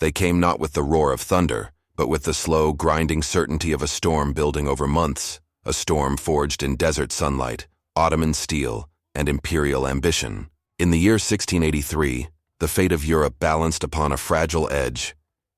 They came not with the roar of thunder, but with the slow, grinding certainty of a storm building over months, a storm forged in desert sunlight, Ottoman steel, and imperial ambition. In the year 1683, the fate of Europe balanced upon a fragile edge,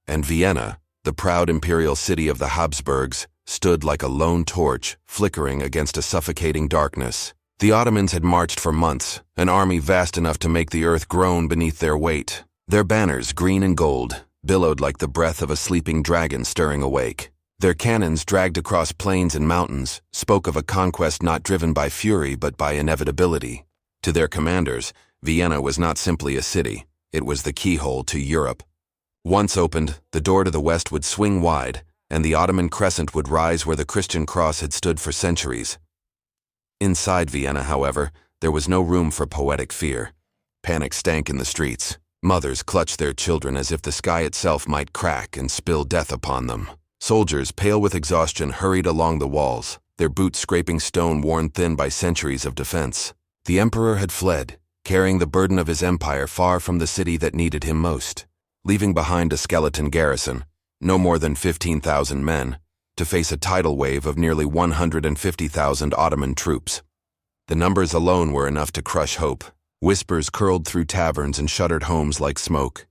and Vienna, the proud imperial city of the Habsburgs, stood like a lone torch, flickering against a suffocating darkness. The Ottomans had marched for months, an army vast enough to make the earth groan beneath their weight. Their banners, green and gold, billowed like the breath of a sleeping dragon stirring awake. Their cannons, dragged across plains and mountains, spoke of a conquest not driven by fury but by inevitability. To their commanders, Vienna was not simply a city, it was the keyhole to Europe. Once opened, the door to the west would swing wide, and the Ottoman crescent would rise where the Christian cross had stood for centuries. Inside Vienna, however, there was no room for poetic fear. Panic stank in the streets. Mothers clutched their children as if the sky itself might crack and spill death upon them. Soldiers, pale with exhaustion, hurried along the walls, their boots scraping stone worn thin by centuries of defense. The emperor had fled, carrying the burden of his empire far from the city that needed him most, leaving behind a skeleton garrison, no more than 15,000 men, to face a tidal wave of nearly 150,000 Ottoman troops. The numbers alone were enough to crush hope. Whispers curled through taverns and shuttered homes like smoke.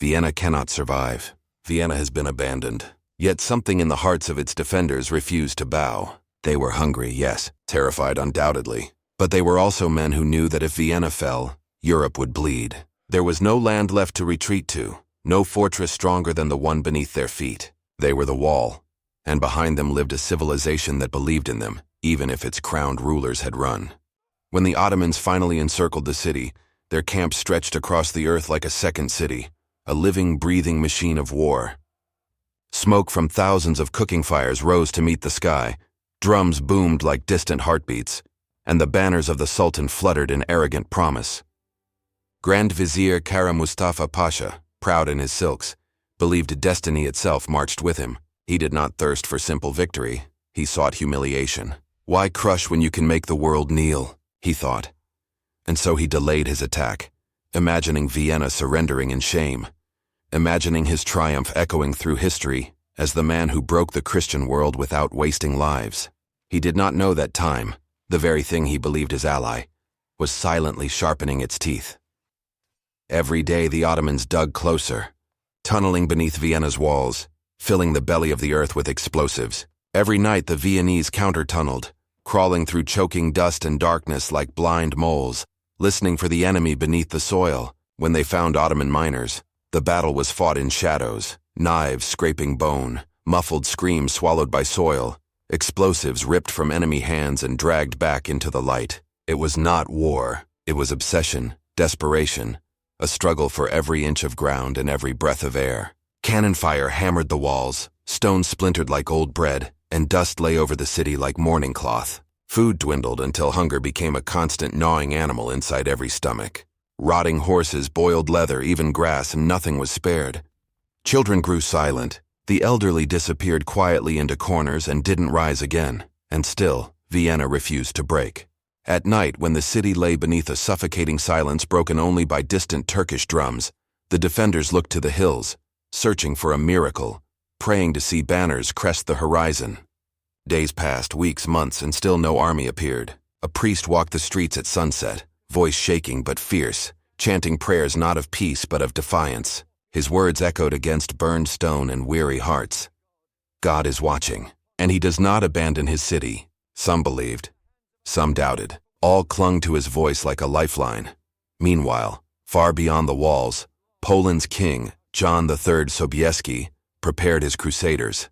Vienna cannot survive. Vienna has been abandoned. Yet something in the hearts of its defenders refused to bow. They were hungry, yes, terrified undoubtedly. But they were also men who knew that if Vienna fell, Europe would bleed. There was no land left to retreat to, no fortress stronger than the one beneath their feet. They were the wall, and behind them lived a civilization that believed in them, even if its crowned rulers had run. When the Ottomans finally encircled the city, their camp stretched across the earth like a second city, a living, breathing machine of war. Smoke from thousands of cooking fires rose to meet the sky, drums boomed like distant heartbeats, and the banners of the Sultan fluttered in arrogant promise. Grand Vizier Kara Mustafa Pasha, proud in his silks, believed destiny itself marched with him. He did not thirst for simple victory, he sought humiliation. Why crush when you can make the world kneel, he thought. And so he delayed his attack, imagining Vienna surrendering in shame, imagining his triumph echoing through history as the man who broke the Christian world without wasting lives. He did not know that time, the very thing he believed his ally, was silently sharpening its teeth. Every day the Ottomans dug closer, tunneling beneath Vienna's walls, filling the belly of the earth with explosives. Every night the Viennese counter-tunneled, crawling through choking dust and darkness like blind moles, listening for the enemy beneath the soil. When they found Ottoman miners, the battle was fought in shadows, knives scraping bone, muffled screams swallowed by soil, explosives ripped from enemy hands and dragged back into the light. It was not war, it was obsession, desperation, a struggle for every inch of ground and every breath of air. Cannon fire hammered the walls, stones splintered like old bread, and dust lay over the city like mourning cloth. Food dwindled until hunger became a constant gnawing animal inside every stomach. Rotting horses, boiled leather, even grass, and nothing was spared. Children grew silent. The elderly disappeared quietly into corners and didn't rise again. And still, Vienna refused to break. At night, when the city lay beneath a suffocating silence broken only by distant Turkish drums, the defenders looked to the hills, searching for a miracle, praying to see banners crest the horizon. Days passed, weeks, months, and still no army appeared. A priest walked the streets at sunset, voice shaking but fierce, chanting prayers not of peace but of defiance. His words echoed against burned stone and weary hearts. God is watching, and he does not abandon his city. Some believed, some doubted. All clung to his voice like a lifeline. Meanwhile, far beyond the walls, Poland's king, John III Sobieski, prepared his crusaders.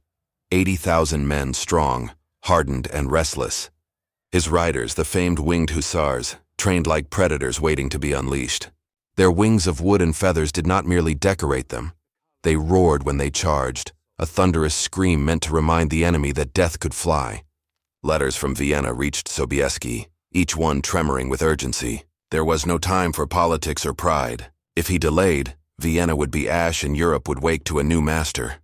80,000 men strong, hardened and restless. His riders, the famed winged hussars, trained like predators waiting to be unleashed. Their wings of wood and feathers did not merely decorate them. They roared when they charged, a thunderous scream meant to remind the enemy that death could fly. Letters from Vienna reached Sobieski, each one tremoring with urgency. There was no time for politics or pride. If he delayed, Vienna would be ash and Europe would wake to a new master.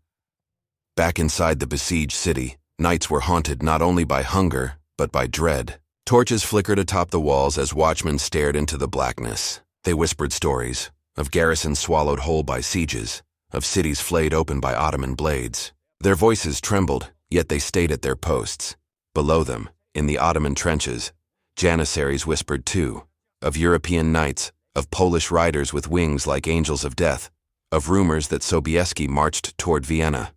Back inside the besieged city, nights were haunted not only by hunger, but by dread. Torches flickered atop the walls as watchmen stared into the blackness. They whispered stories of garrisons swallowed whole by sieges, of cities flayed open by Ottoman blades. Their voices trembled, yet they stayed at their posts. Below them, in the Ottoman trenches, janissaries whispered too, of European knights, of Polish riders with wings like angels of death, of rumors that Sobieski marched toward Vienna.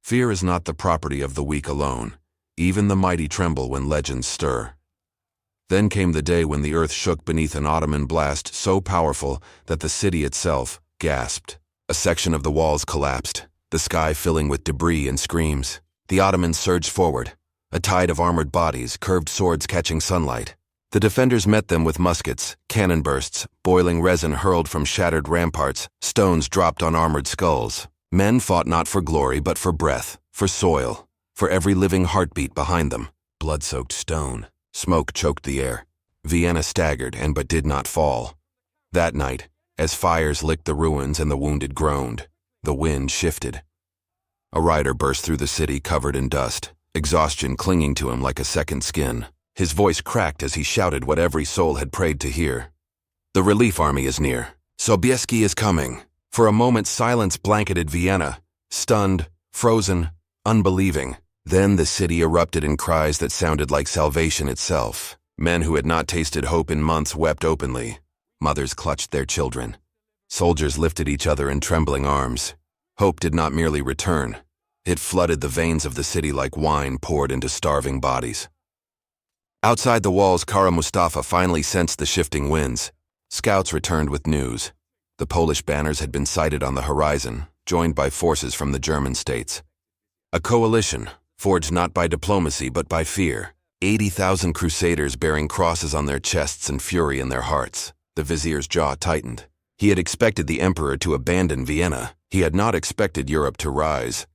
Fear is not the property of the weak alone. Even the mighty tremble when legends stir. Then came the day when the earth shook beneath an Ottoman blast so powerful that the city itself gasped. A section of the walls collapsed, the sky filling with debris and screams. The Ottomans surged forward, a tide of armored bodies, curved swords catching sunlight. The defenders met them with muskets, cannon bursts, boiling resin hurled from shattered ramparts, stones dropped on armored skulls. Men fought not for glory but for breath, for soil, for every living heartbeat behind them. Blood-soaked stone. Smoke choked the air. Vienna staggered and but did not fall. That night, as fires licked the ruins and the wounded groaned, the wind shifted. A rider burst through the city covered in dust, exhaustion clinging to him like a second skin. His voice cracked as he shouted what every soul had prayed to hear. The relief army is near. Sobieski is coming. For a moment silence blanketed Vienna, stunned, frozen, unbelieving. Then the city erupted in cries that sounded like salvation itself. Men who had not tasted hope in months wept openly. Mothers clutched their children. Soldiers lifted each other in trembling arms. Hope did not merely return. It flooded the veins of the city like wine poured into starving bodies. Outside the walls, Kara Mustafa finally sensed the shifting winds. Scouts returned with news. The Polish banners had been sighted on the horizon, joined by forces from the German states. A coalition, forged not by diplomacy but by fear. 80,000 crusaders bearing crosses on their chests and fury in their hearts. The vizier's jaw tightened. He had expected the emperor to abandon Vienna. He had not expected Europe to rise.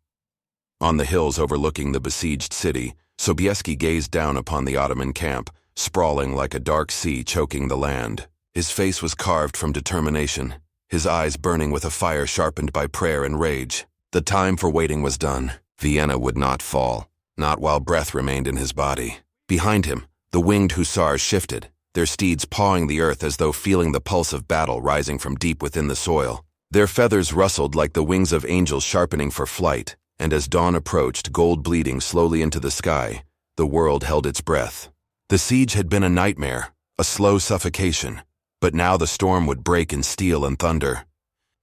On the hills overlooking the besieged city, Sobieski gazed down upon the Ottoman camp, sprawling like a dark sea choking the land. His face was carved from determination, his eyes burning with a fire sharpened by prayer and rage. The time for waiting was done. Vienna would not fall, not while breath remained in his body. Behind him, the winged hussars shifted, their steeds pawing the earth as though feeling the pulse of battle rising from deep within the soil. Their feathers rustled like the wings of angels sharpening for flight, and as dawn approached, gold bleeding slowly into the sky, the world held its breath. The siege had been a nightmare, a slow suffocation, but now the storm would break in steel and thunder.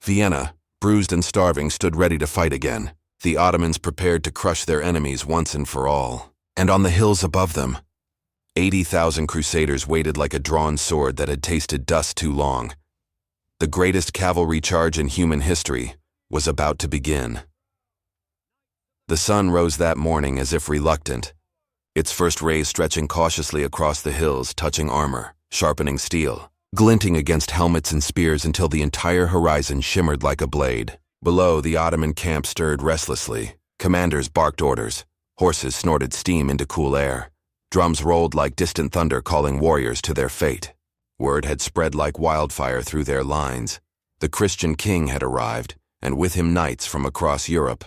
Vienna, bruised and starving, stood ready to fight again. The Ottomans prepared to crush their enemies once and for all. And on the hills above them, 80,000 crusaders waited like a drawn sword that had tasted dust too long. The greatest cavalry charge in human history was about to begin. The sun rose that morning as if reluctant, its first rays stretching cautiously across the hills, touching armor, sharpening steel, glinting against helmets and spears until the entire horizon shimmered like a blade. Below, the Ottoman camp stirred restlessly. Commanders barked orders. Horses snorted steam into cool air. Drums rolled like distant thunder calling warriors to their fate. Word had spread like wildfire through their lines. The Christian king had arrived, and with him knights from across Europe.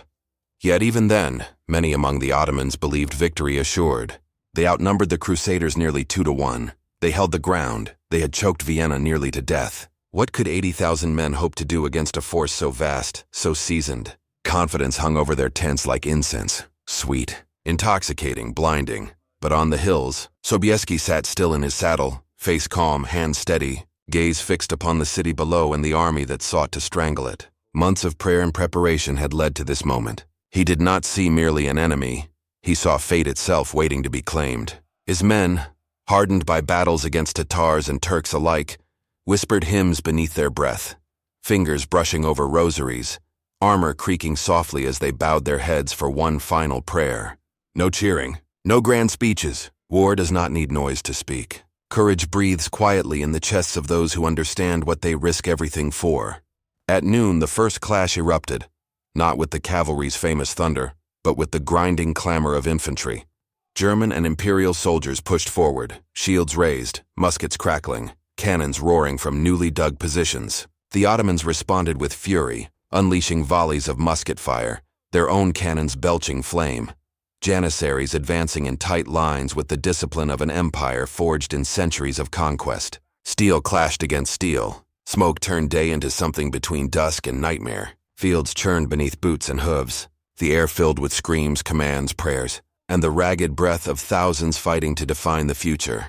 Yet even then, many among the Ottomans believed victory assured. They outnumbered the Crusaders nearly 2-1. They held the ground. They had choked Vienna nearly to death. What could 80,000 men hope to do against a force so vast, so seasoned? Confidence hung over their tents like incense, sweet, intoxicating, blinding. But on the hills, Sobieski sat still in his saddle, face calm, hands steady, gaze fixed upon the city below and the army that sought to strangle it. Months of prayer and preparation had led to this moment. He did not see merely an enemy. He saw fate itself waiting to be claimed. His men, hardened by battles against Tatars and Turks alike, whispered hymns beneath their breath, fingers brushing over rosaries, armor creaking softly as they bowed their heads for one final prayer. No cheering, no grand speeches. War does not need noise to speak. Courage breathes quietly in the chests of those who understand what they risk everything for. At noon, the first clash erupted, not with the cavalry's famous thunder, but with the grinding clamor of infantry. German and Imperial soldiers pushed forward, shields raised, muskets crackling, cannons roaring from newly dug positions. The Ottomans responded with fury, unleashing volleys of musket fire, their own cannons belching flame. Janissaries advancing in tight lines with the discipline of an empire forged in centuries of conquest. Steel clashed against steel. Smoke turned day into something between dusk and nightmare. Fields churned beneath boots and hooves, the air filled with screams, commands, prayers, and the ragged breath of thousands fighting to define the future.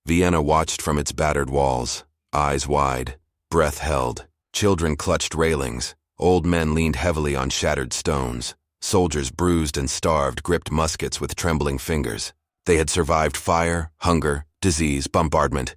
Vienna watched from its battered walls, eyes wide, breath held. Children clutched railings, old men leaned heavily on shattered stones. Soldiers bruised and starved gripped muskets with trembling fingers. They had survived fire, hunger, disease, bombardment.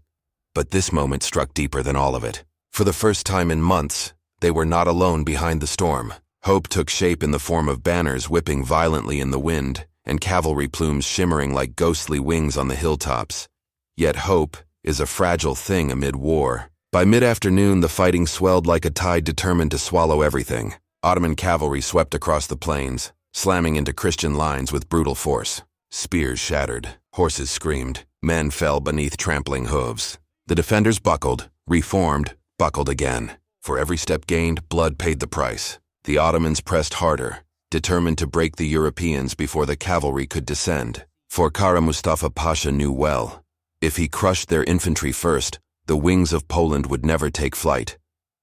But this moment struck deeper than all of it. For the first time in months, they were not alone behind the storm. Hope took shape in the form of banners whipping violently in the wind, and cavalry plumes shimmering like ghostly wings on the hilltops. Yet hope is a fragile thing amid war. By mid-afternoon, the fighting swelled like a tide determined to swallow everything. Ottoman cavalry swept across the plains, slamming into Christian lines with brutal force. Spears shattered, horses screamed, men fell beneath trampling hooves. The defenders buckled, reformed, buckled again. For every step gained, blood paid the price. The Ottomans pressed harder, determined to break the Europeans before the cavalry could descend. For Kara Mustafa Pasha knew well, if he crushed their infantry first, the wings of Poland would never take flight.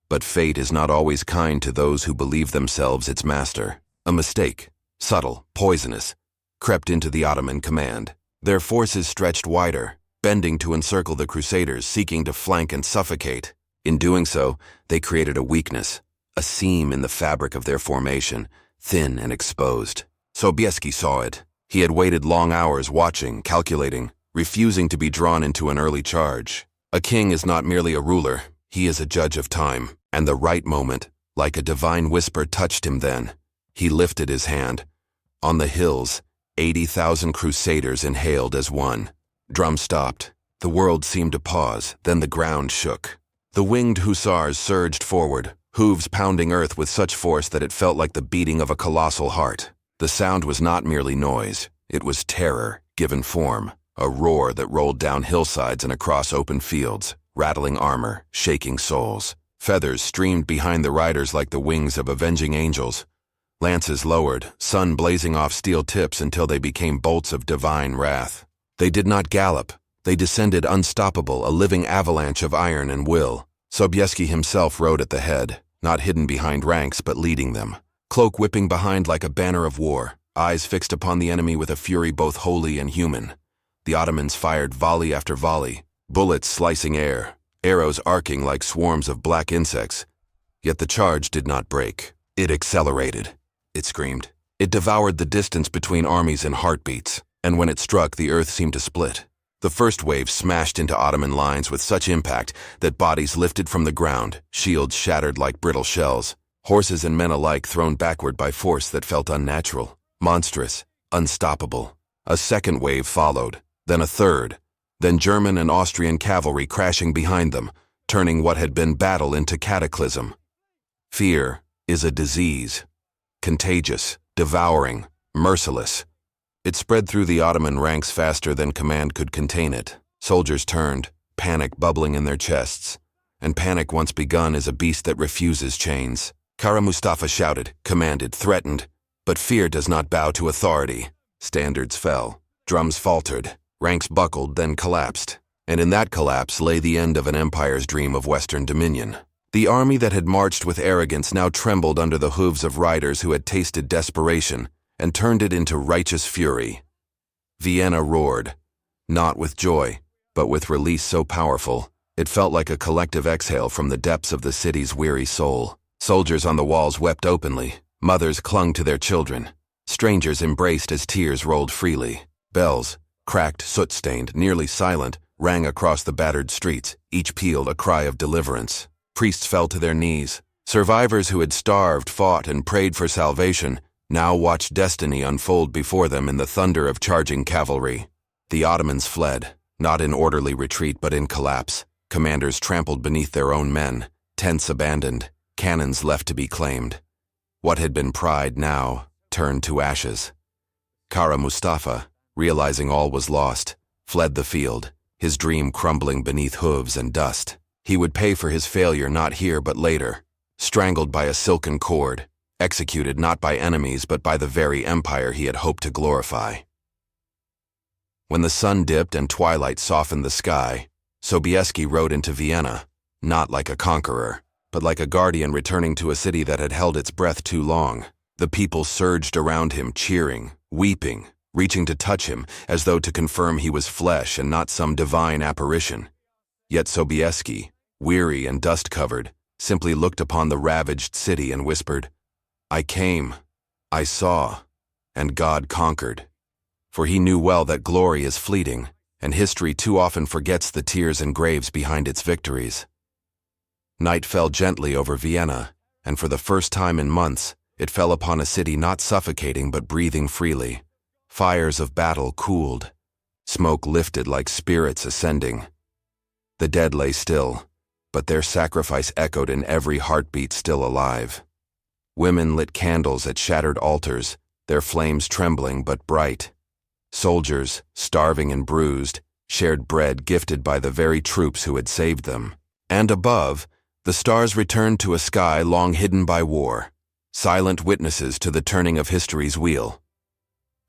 But fate is not always kind to those who believe themselves its master. A mistake, subtle, poisonous, crept into the Ottoman command. Their forces stretched wider, bending to encircle the Crusaders, seeking to flank and suffocate. In doing so, they created a weakness, a seam in the fabric of their formation, thin and exposed. Sobieski saw it. He had waited long hours watching, calculating, refusing to be drawn into an early charge. A king is not merely a ruler, he is a judge of time, and the right moment, like a divine whisper, touched him then. He lifted his hand. On the hills, 80,000 Crusaders inhaled as one. Drum stopped. The world seemed to pause, then the ground shook. The winged hussars surged forward, hooves pounding earth with such force that it felt like the beating of a colossal heart. The sound was not merely noise, it was terror, given form. A roar that rolled down hillsides and across open fields, rattling armor, shaking souls. Feathers streamed behind the riders like the wings of avenging angels. Lances lowered, sun blazing off steel tips until they became bolts of divine wrath. They did not gallop. They descended unstoppable, a living avalanche of iron and will. Sobieski himself rode at the head, not hidden behind ranks but leading them. Cloak whipping behind like a banner of war, eyes fixed upon the enemy with a fury both holy and human. The Ottomans fired volley after volley, bullets slicing air, arrows arcing like swarms of black insects. Yet the charge did not break. It accelerated. It screamed. It devoured the distance between armies in heartbeats, and when it struck, the earth seemed to split. The first wave smashed into Ottoman lines with such impact that bodies lifted from the ground, shields shattered like brittle shells, horses and men alike thrown backward by force that felt unnatural, monstrous, unstoppable. A second wave followed. Then a third, then German and Austrian cavalry crashing behind them, turning what had been battle into cataclysm. Fear is a disease, contagious, devouring, merciless. It spread through the Ottoman ranks faster than command could contain it. Soldiers turned, panic bubbling in their chests, and panic once begun is a beast that refuses chains. Kara Mustafa shouted, commanded, threatened, but fear does not bow to authority. Standards fell, drums faltered. Ranks buckled, then collapsed, and in that collapse lay the end of an empire's dream of Western dominion. The army that had marched with arrogance now trembled under the hooves of riders who had tasted desperation and turned it into righteous fury. Vienna roared, not with joy, but with release so powerful, it felt like a collective exhale from the depths of the city's weary soul. Soldiers on the walls wept openly, mothers clung to their children, strangers embraced as tears rolled freely. Bells, cracked, soot-stained, nearly silent, rang across the battered streets, each pealed a cry of deliverance. Priests fell to their knees. Survivors who had starved, fought, and prayed for salvation now watched destiny unfold before them in the thunder of charging cavalry. The Ottomans fled, not in orderly retreat but in collapse. Commanders trampled beneath their own men, tents abandoned, cannons left to be claimed. What had been pride now turned to ashes. Kara Mustafa, realizing all was lost, fled the field, his dream crumbling beneath hooves and dust. He would pay for his failure not here but later, strangled by a silken cord, executed not by enemies but by the very empire he had hoped to glorify. When the sun dipped and twilight softened the sky, Sobieski rode into Vienna, not like a conqueror, but like a guardian returning to a city that had held its breath too long. The people surged around him, cheering, weeping, reaching to touch him, as though to confirm he was flesh and not some divine apparition. Yet Sobieski, weary and dust-covered, simply looked upon the ravaged city and whispered, "I came, I saw, and God conquered." For he knew well that glory is fleeting, and history too often forgets the tears and graves behind its victories. Night fell gently over Vienna, and for the first time in months, it fell upon a city not suffocating but breathing freely. Fires of battle cooled. Smoke lifted like spirits ascending. The dead lay still, but their sacrifice echoed in every heartbeat still alive. Women lit candles at shattered altars, their flames trembling but bright. Soldiers, starving and bruised, shared bread gifted by the very troops who had saved them. And above, the stars returned to a sky long hidden by war, silent witnesses to the turning of history's wheel.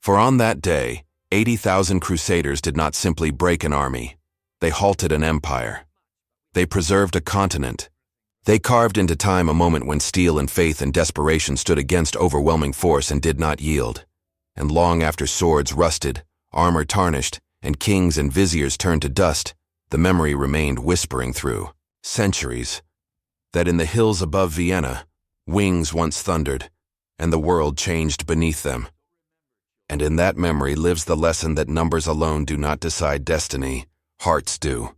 For on that day, 80,000 Crusaders did not simply break an army. They halted an empire. They preserved a continent. They carved into time a moment when steel and faith and desperation stood against overwhelming force and did not yield. And long after swords rusted, armor tarnished, and kings and viziers turned to dust, the memory remained whispering through centuries that in the hills above Vienna, wings once thundered, and the world changed beneath them. And in that memory lives the lesson that numbers alone do not decide destiny, hearts do.